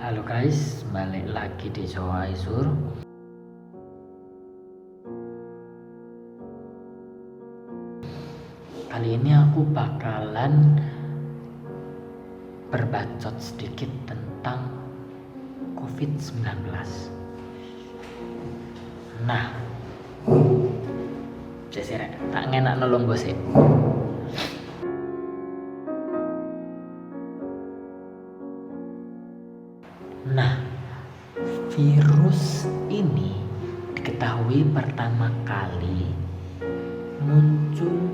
Halo guys, balik lagi di Jawa Aizur. Kali ini aku bakalan berbacot sedikit tentang COVID-19. Nah, saya tak ngenak nolong gosip. Nah, virus ini diketahui pertama kali muncul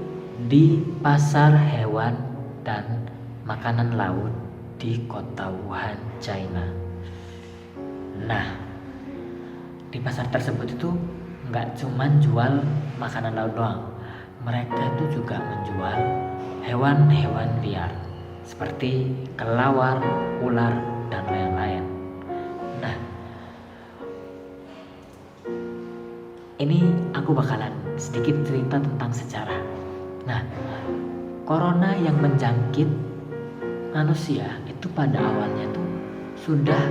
di pasar hewan dan makanan laut di kota Wuhan, China. Nah, di pasar tersebut itu nggak cuma jual makanan laut doang, mereka itu juga menjual hewan-hewan liar seperti kelawar, ular, dan lain-lain. Nah, ini aku bakalan sedikit cerita tentang sejarah. Nah, corona yang menjangkit manusia itu pada awalnya tuh sudah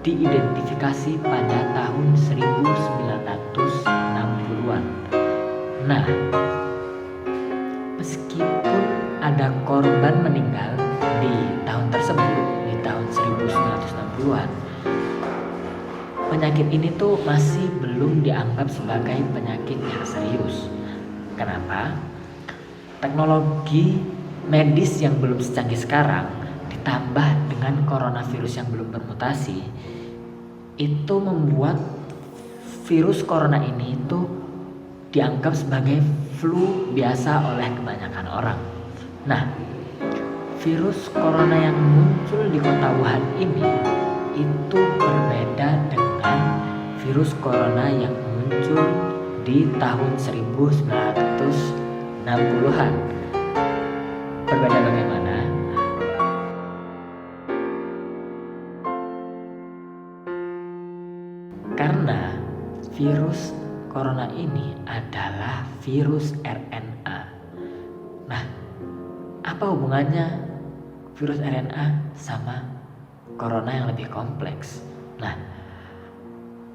diidentifikasi pada tahun 1960-an. Nah, meskipun ada korban meninggal di tahun tersebut, di tahun 1960-an, penyakit ini tuh masih belum dianggap sebagai penyakit yang serius. Kenapa? Teknologi medis yang belum secanggih sekarang ditambah dengan coronavirus yang belum bermutasi, itu membuat virus corona ini itu dianggap sebagai flu biasa oleh kebanyakan orang. Nah, virus corona yang muncul di kota Wuhan ini itu berbeda dengan virus corona yang muncul di tahun 1960-an. Berbeda bagaimana? Karena virus corona ini adalah virus RNA. Nah, apa hubungannya virus RNA sama corona yang lebih kompleks? Nah,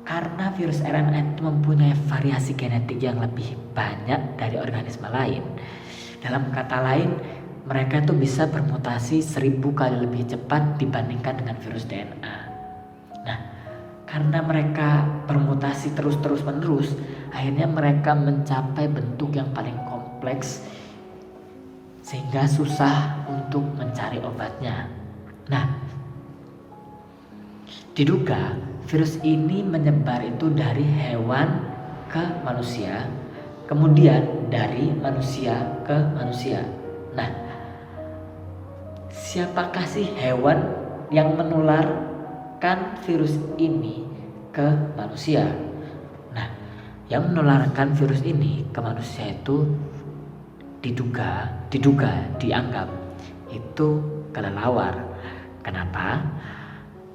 karena virus RNA itu mempunyai variasi genetik yang lebih banyak dari organisme lain. Dalam kata lain, mereka itu bisa bermutasi 1000 kali lebih cepat dibandingkan dengan virus DNA. Nah, karena mereka bermutasi terus menerus, akhirnya mereka mencapai bentuk yang paling kompleks sehingga susah untuk mencari obatnya. Nah, diduga virus ini menyebar itu dari hewan ke manusia, kemudian dari manusia ke manusia. Nah, siapakah sih hewan yang menularkan virus ini ke manusia? Nah, yang menularkan virus ini ke manusia itu dianggap itu kelelawar. Kenapa?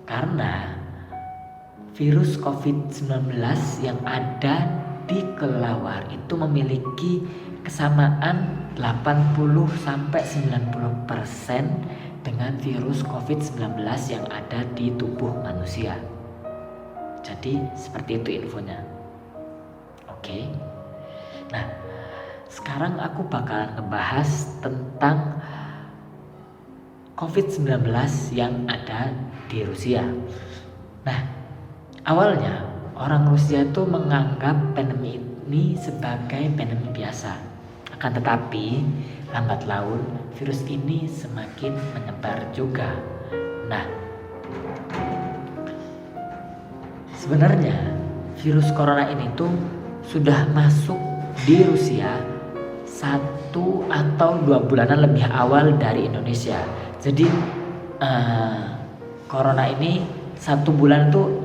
Karena virus COVID-19 yang ada di kelelawar itu memiliki kesamaan 80-90% dengan virus COVID-19 yang ada di tubuh manusia. Jadi seperti itu infonya. Oke. Nah, sekarang aku bakalan ngebahas tentang COVID-19 yang ada di Rusia. Nah, awalnya orang Rusia itu menganggap pandemi ini sebagai pandemi biasa. Akan tetapi, lambat laun virus ini semakin menyebar juga. Nah, sebenarnya virus corona ini tuh sudah masuk di Rusia 1 atau 2 bulanan lebih awal dari Indonesia. Jadi corona ini 1 bulan tuh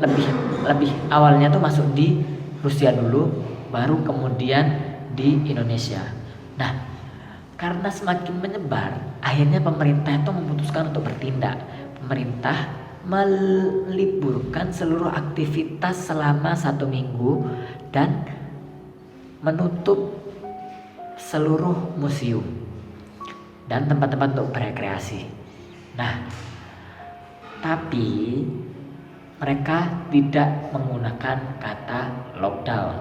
lebih awalnya tuh masuk di Rusia dulu, baru kemudian di Indonesia. Nah, karena semakin menyebar, akhirnya pemerintah itu memutuskan untuk bertindak. Pemerintah meliburkan seluruh aktivitas selama 1 minggu dan menutup seluruh museum dan tempat-tempat untuk berekreasi. Nah, Tapi mereka tidak menggunakan kata lockdown.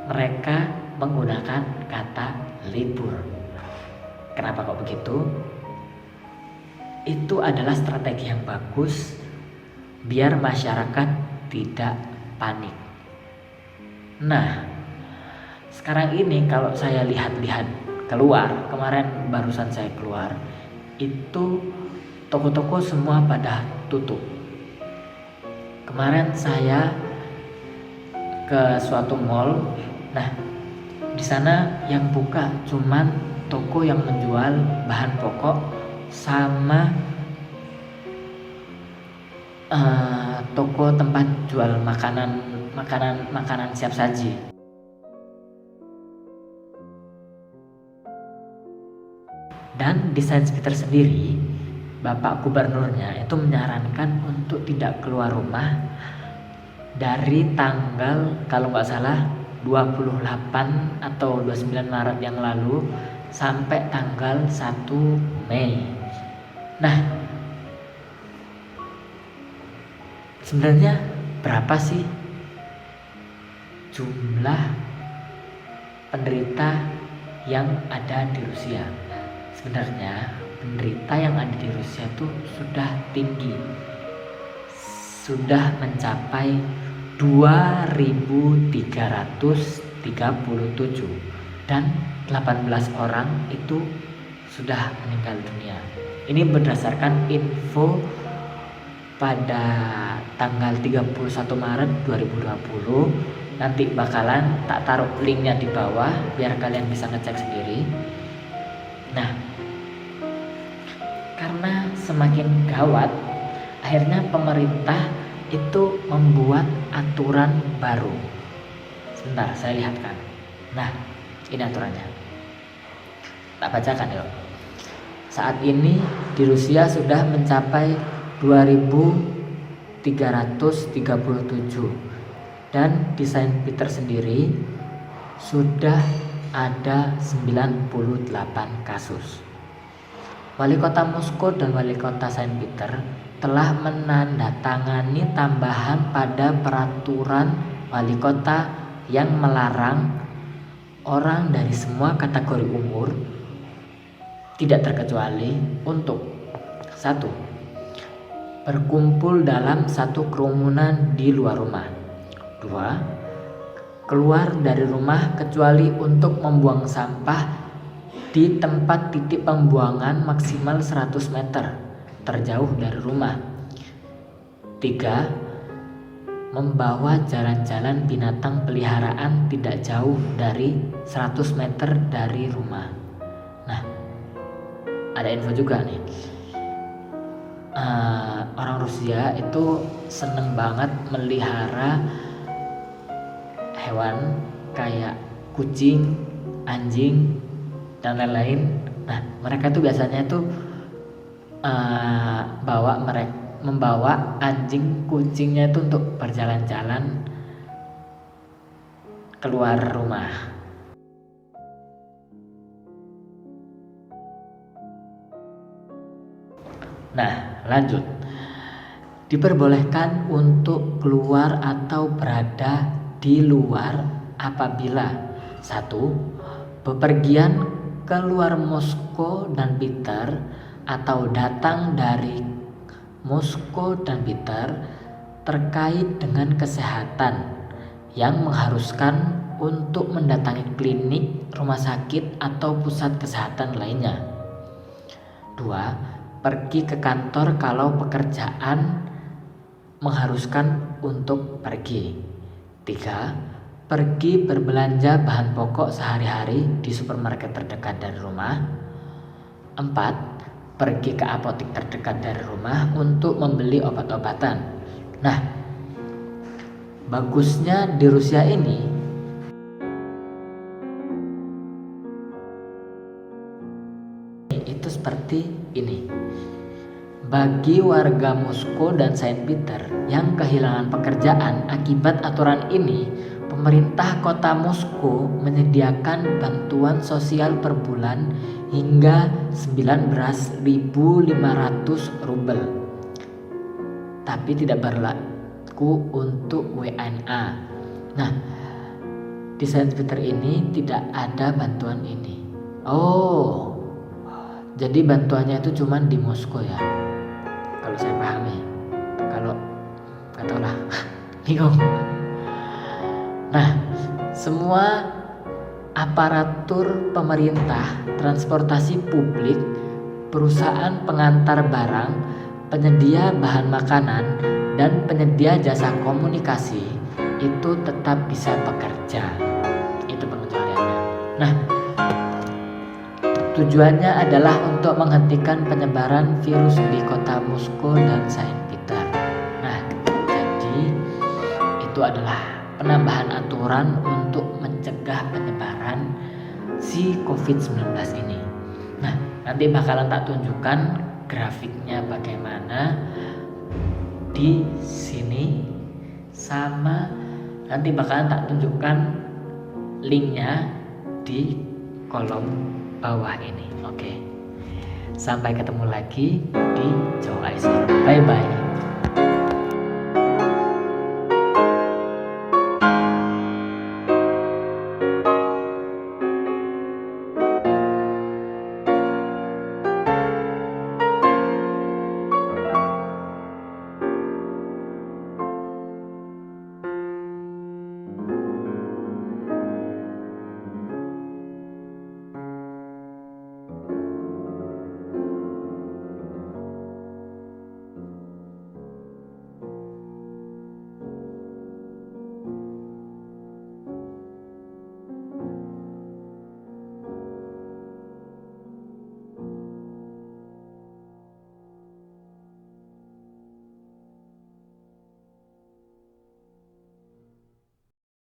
Mereka menggunakan kata libur. Kenapa kok begitu? Itu adalah strategi yang bagus biar masyarakat tidak panik. Nah, sekarang ini kalau saya lihat-lihat keluar, kemarin barusan saya keluar, itu toko-toko semua pada tutup. Kemarin saya ke suatu mall, nah di sana yang buka cuman toko yang menjual bahan pokok sama toko tempat jual makanan siap saji. Dan di Saint Peter sendiri, Bapak Gubernurnya itu menyarankan untuk tidak keluar rumah dari tanggal kalau nggak salah 28 atau 29 Maret yang lalu sampai tanggal 1 Mei. Nah, sebenarnya berapa sih jumlah penderita yang ada di Rusia? Sebenarnya penderita yang ada di Rusia itu sudah tinggi, sudah mencapai 2.337 dan 18 orang itu sudah meninggal dunia. Ini berdasarkan info pada tanggal 31 Maret 2020. Nanti bakalan tak taruh linknya di bawah biar kalian bisa ngecek sendiri. Nah, karena semakin gawat, akhirnya pemerintah itu membuat aturan baru. Sebentar, saya lihatkan. Nah, ini aturannya. Tak bacakan yuk. Saat ini di Rusia sudah mencapai 2.337 dan di Saint Peter sendiri sudah ada 98 kasus. Wali Kota Moskow dan Wali Kota Saint Peter telah menandatangani tambahan pada peraturan wali kota yang melarang orang dari semua kategori umur tidak terkecuali untuk 1. Berkumpul dalam satu kerumunan di luar rumah. 2. Keluar dari rumah kecuali untuk membuang sampah di tempat titik pembuangan maksimal 100 meter terjauh dari rumah. 3. Membawa jalan-jalan binatang peliharaan tidak jauh dari 100 meter dari rumah. Nah, ada info juga nih. Orang Rusia itu seneng banget melihara hewan kayak kucing, anjing, dan lain-lain. Nah, mereka tuh biasanya tuh membawa anjing kucingnya itu untuk berjalan-jalan keluar rumah. Nah, lanjut. Diperbolehkan untuk keluar atau berada di luar apabila 1. Bepergian keluar Moskow dan Peter atau datang dari Moskow dan Peter terkait dengan kesehatan yang mengharuskan untuk mendatangi klinik, rumah sakit, atau pusat kesehatan lainnya. 2. Pergi ke kantor kalau pekerjaan mengharuskan untuk pergi. 3. Pergi berbelanja bahan pokok sehari-hari di supermarket terdekat dari rumah. 4. Pergi ke apotek terdekat dari rumah untuk membeli obat-obatan. Nah, bagusnya di Rusia ini itu seperti ini. Bagi warga Moskow dan Saint Peter yang kehilangan pekerjaan akibat aturan ini, pemerintah kota Moskow menyediakan bantuan sosial per bulan hingga 19.500 rubel. tapi tidak berlaku untuk WNA. Nah, di Saint Peter ini tidak ada bantuan ini. Oh, jadi bantuannya itu cuma di Moskow ya, kalau saya pahami. Kalau nggak tahu lah, bingung. Nah, semua aparatur pemerintah, transportasi publik, perusahaan pengantar barang, penyedia bahan makanan, dan penyedia jasa komunikasi itu tetap bisa bekerja. Itu pengecualiannya. Nah, tujuannya adalah untuk menghentikan penyebaran virus di kota Moskow dan Saint Peter. Nah, jadi itu adalah penambahan aturan untuk mencegah penyebaran si COVID-19 ini. Nah, nanti bakalan tak tunjukkan grafiknya bagaimana di sini, sama nanti bakalan tak tunjukkan linknya di kolom bawah ini. Oke. Sampai ketemu lagi di Joe Aisyah. Bye bye.